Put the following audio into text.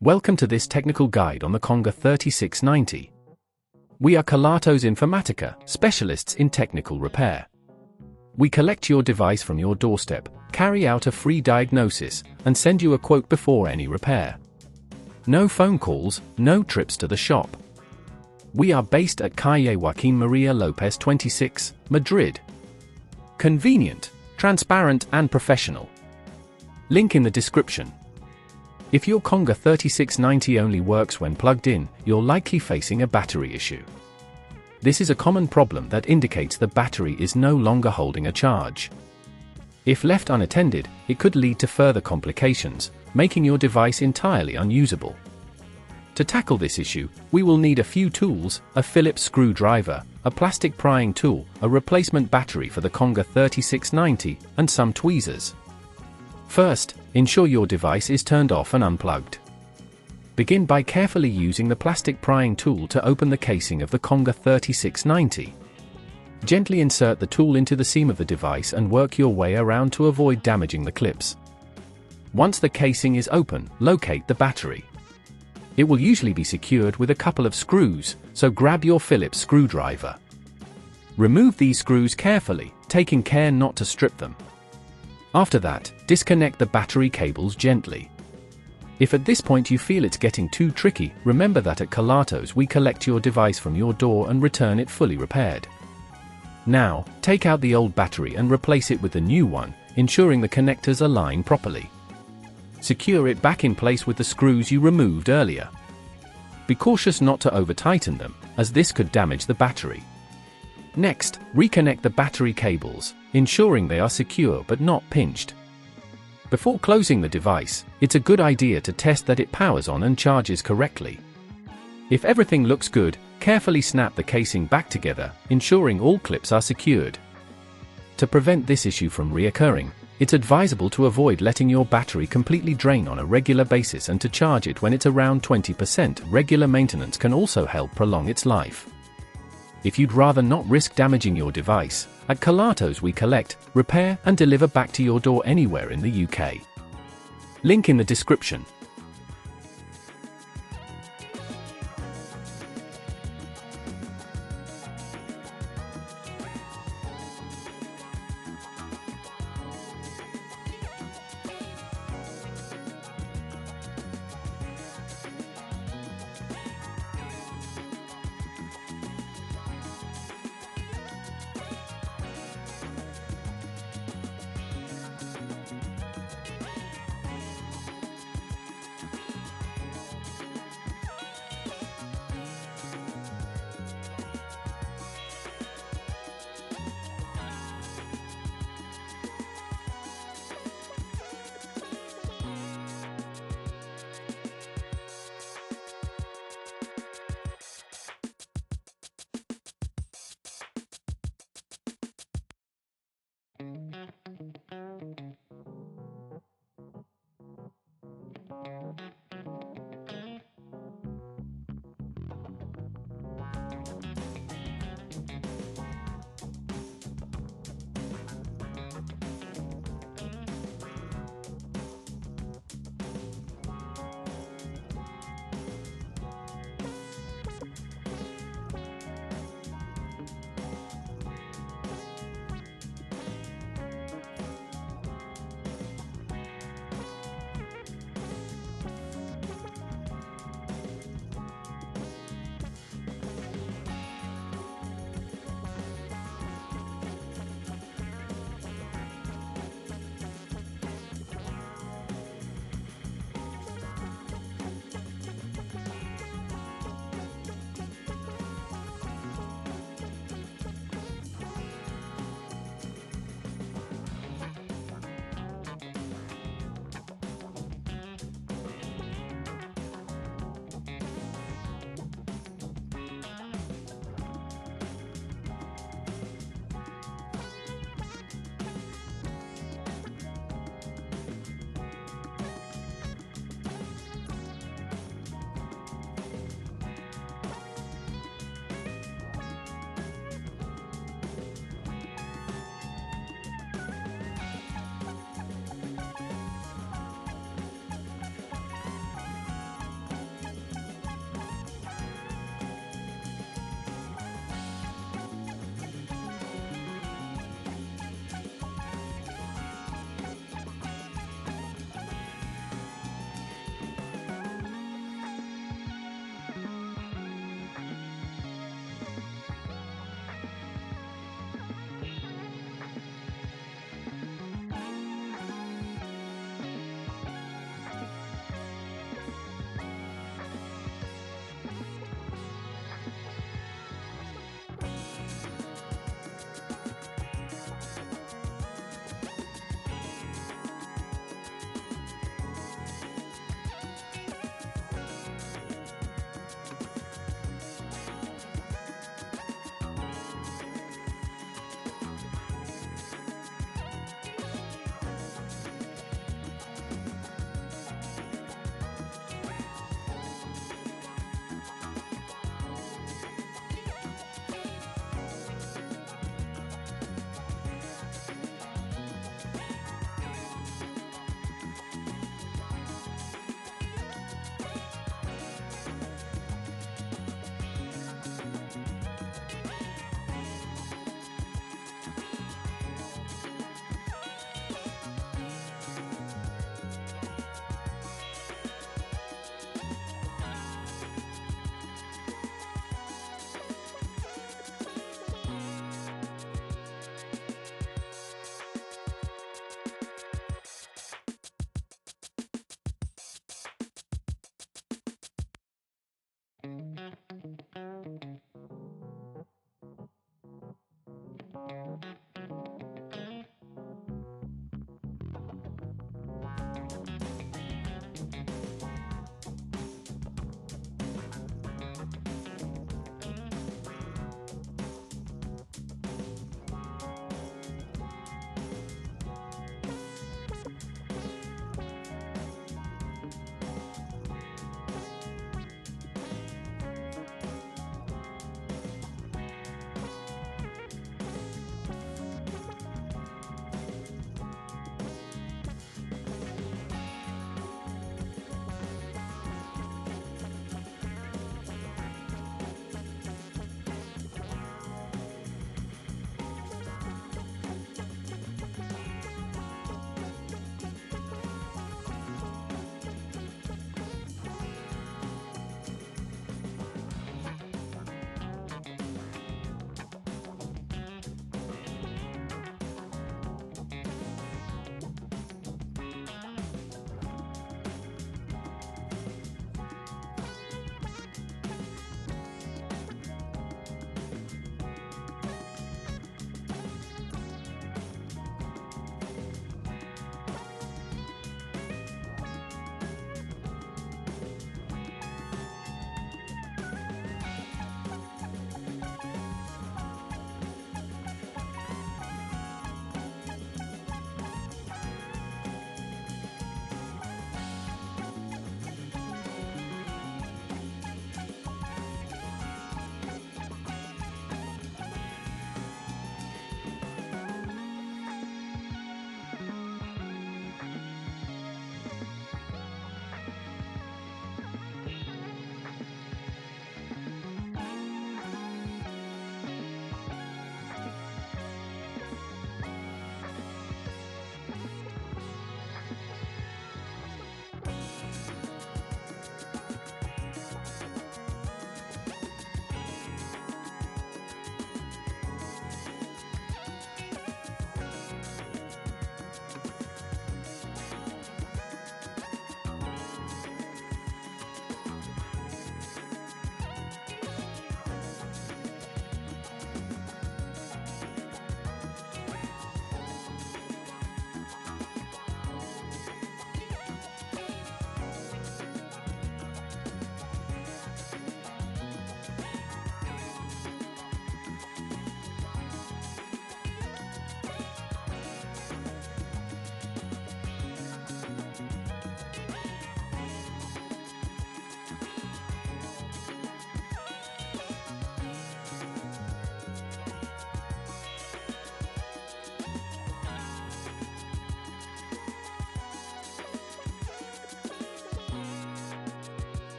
Welcome to this technical guide on the Conga 3690. We are Kelatos Informatica, specialists in technical repair. We collect your device from your doorstep, carry out a free diagnosis, and send you a quote before any repair. No phone calls, no trips to the shop. We are based at Calle Joaquín María López 26, Madrid. Convenient, transparent and professional. Link in the description. If your Conga 3690 only works when plugged in, you're likely facing a battery issue. This is a common problem that indicates the battery is no longer holding a charge. If left unattended, it could lead to further complications, making your device entirely unusable. To tackle this issue, we will need a few tools: a Phillips screwdriver, a plastic prying tool, a replacement battery for the Conga 3690, and some tweezers. First, ensure your device is turned off and unplugged. Begin by carefully using the plastic prying tool to open the casing of the Conga 3690. Gently insert the tool into the seam of the device and work your way around to avoid damaging the clips. Once the casing is open, locate the battery. It will usually be secured with a couple of screws, so grab your Phillips screwdriver. Remove these screws carefully, taking care not to strip them. After that, disconnect the battery cables gently. If at this point you feel it's getting too tricky, remember that at Kelatos we collect your device from your door and return it fully repaired. Now, take out the old battery and replace it with the new one, ensuring the connectors align properly. Secure it back in place with the screws you removed earlier. Be cautious not to over-tighten them, as this could damage the battery. Next, reconnect the battery cables, ensuring they are secure but not pinched. Before closing the device, it's a good idea to test that it powers on and charges correctly. If everything looks good, carefully snap the casing back together, ensuring all clips are secured. To prevent this issue from reoccurring, it's advisable to avoid letting your battery completely drain on a regular basis and to charge it when it's around 20%. Regular maintenance can also help prolong its life. If you'd rather not risk damaging your device, at Kelatos we collect, repair and deliver back to your door anywhere in the UK. Link in the description.